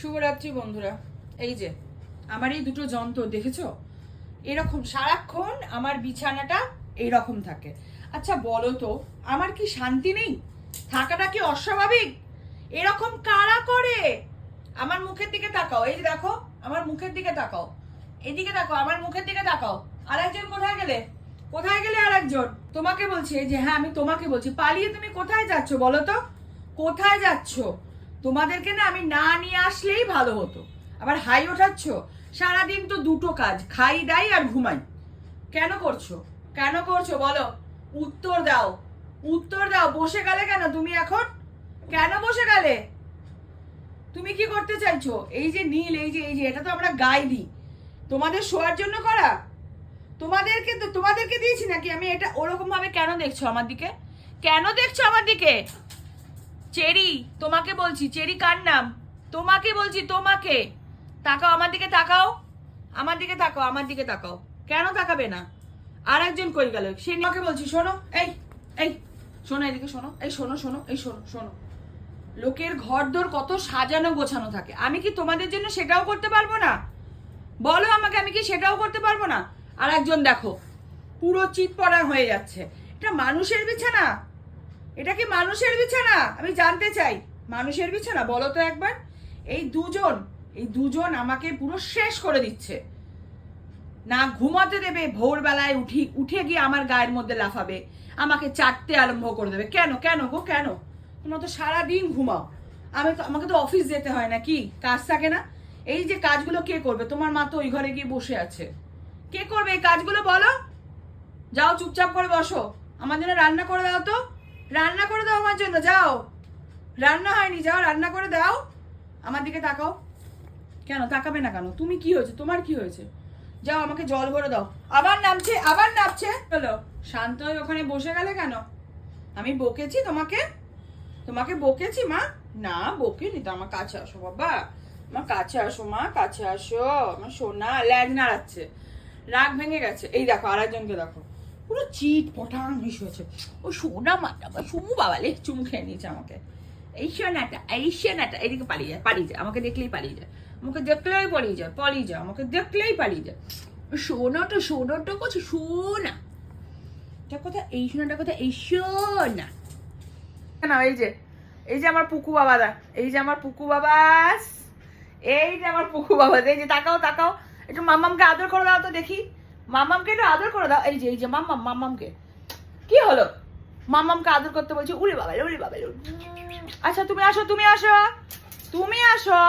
শুভরাত্রি বন্ধুরা। এই যে আমার এই দুটো যন্ত্র দেখেছো, এরকম সারাক্ষণ আমার বিছানাটা এইরকম থাকে। আচ্ছা বলো তো, আমার কি শান্তি নেই? থাকাটা কি অস্বাভাবিক? এরকম কারা করে? আমার মুখের দিকে তাকাও, এই যে দেখো আমার মুখের দিকে তাকাও, এদিকে তাকাও, আমার মুখের দিকে তাকাও। আরেকজন কোথায় গেলে? কোথায় গেলে আরেকজন? তোমাকে বলছি, এই যে হ্যাঁ আমি তোমাকে বলছি, পালিয়ে তুমি কোথায় যাচ্ছ বলো তো? কোথায় যাচ্ছ? তোমাদেরকে না আমি না নিয়ে আসলেই ভালো হতো। আবার হাই ওঠাচ্ছ। সারাদিন তো দুটো কাজ, খাই দাই আর ঘুমাই। কেন করছো? কেন করছো বলো? উত্তর দাও, উত্তর দাও। বসে গেলে কেন তুমি এখন? কেন বসে গেলে? তুমি কি করতে চাইছো? এই যে নীল, এই যে এটা তো আমরা গায়ে দিই, তোমাদের শোয়ার জন্য করা। তোমাদেরকে দিয়েছি নাকি আমি এটা? ওরকম ভাবে কেন দেখছো আমার দিকে? কেন দেখছো আমার দিকে? চেরি, তোমাকে বলছি, চেরি কার নাম? তোমাকে বলছি, তোমাকে। তাকাও আমার দিকে, তাকাও আমার দিকে, তাকাও আমার দিকে, তাকাও। কেন তাকাবে না? আর একজন কই গেল? সে আমাকে বলছি, শোনো, এই এই শোনো, এদিকে শোনো, এই শোনো শোনো, এই শোনো শোনো। লোকের ঘরদোর কত সাজানো গোছানো থাকে, আমি কি তোমাদের জন্য সেটাও করতে পারবো না? বলো আমাকে, আমি কি সেটাও করতে পারবো না? আর একজন দেখো পুরো চিৎপড়া হয়ে যাচ্ছে। এটা মানুষের বিছানা? এটা কি মানুষের বিছানা? আমি জানতে চাই, মানুষের বিছানা বলো তো একবার। এই দুজন আমাকে পুরো শেষ করে দিচ্ছে। না ঘুমাতে দেবে, ভোরবেলায় উঠে গিয়ে আমার গায়ের মধ্যে লাফাবে, আমাকে চাটতে আরম্ভ করে দেবে। কেন কেন গো কেন? তোমরা তো সারাদিন ঘুমাও, আমাকে তো অফিস যেতে হয় নাকি? কাজ থাকে না? এই যে কাজগুলো কে করবে? তোমার মা তো ওই ঘরে গিয়ে বসে আছে। কে করবে এই কাজগুলো বলো? যাও চুপচাপ করে বসো, আমার জন্য রান্না করে দাও তো। রান্না করে দাও আমার জন্য, যাও। রান্না হয়নি, যাও রান্না করে দাও। আমার দিকে তাকাও। কেন তাকাবে না কেন? তুমি কি হয়েছে? তোমার কি হয়েছে? যাও আমাকে জল ভরে দাও। আবার নামছে, আবার নামছে। হলো, শান্ত হয়ে ওখানে বসে গেলে কেন? আমি বকেছি তোমাকে? তোমাকে বকেছি মা? না বকিনি তো। আমার কাছে আসো বাবা, আমার কাছে আসো মা, কাছে আসো আমার সোনা। ল্যাজ নাড়াচ্ছে, রাগ ভেঙে গেছে। এই দেখো আরেকজনকে দেখো, পুরো চিট পটাং মিশ হয়েছে। ও সোনা মাটা বা চুমু বাবালে চুমু খেয়ে নিয়েছে আমাকে। এই সোনাটা এদিকে পালিয়ে যায়, পালিয়ে যায়, আমাকে দেখলেই পালিয়ে যায়, আমাকে দেখলেই পালিয়ে যায়, পালিয়ে যায়, আমাকে দেখলেই পালিয়ে যায়। সোনাটা করছে, সোনা কথা, এই সোনাটা কথা, এই সোনা না। এই যে আমার পুকু বাবাদা, এই যে আমার পুকু বাবাস, এই যে আমার পুকু বাবা, এই যে তাকাও তাকাও, একটু মাম্মামকে আদর করে দাও তো দেখি। মাম্মামকে একটু আদর করে দাও। এই যে মাম্মামকে কি হলো? মাম্মামকে আদর করতে বলছি। উড়ে বাবা, উড়ে বাবা। আচ্ছা তুমি আসো, তুমি আসো, তুমি আসো।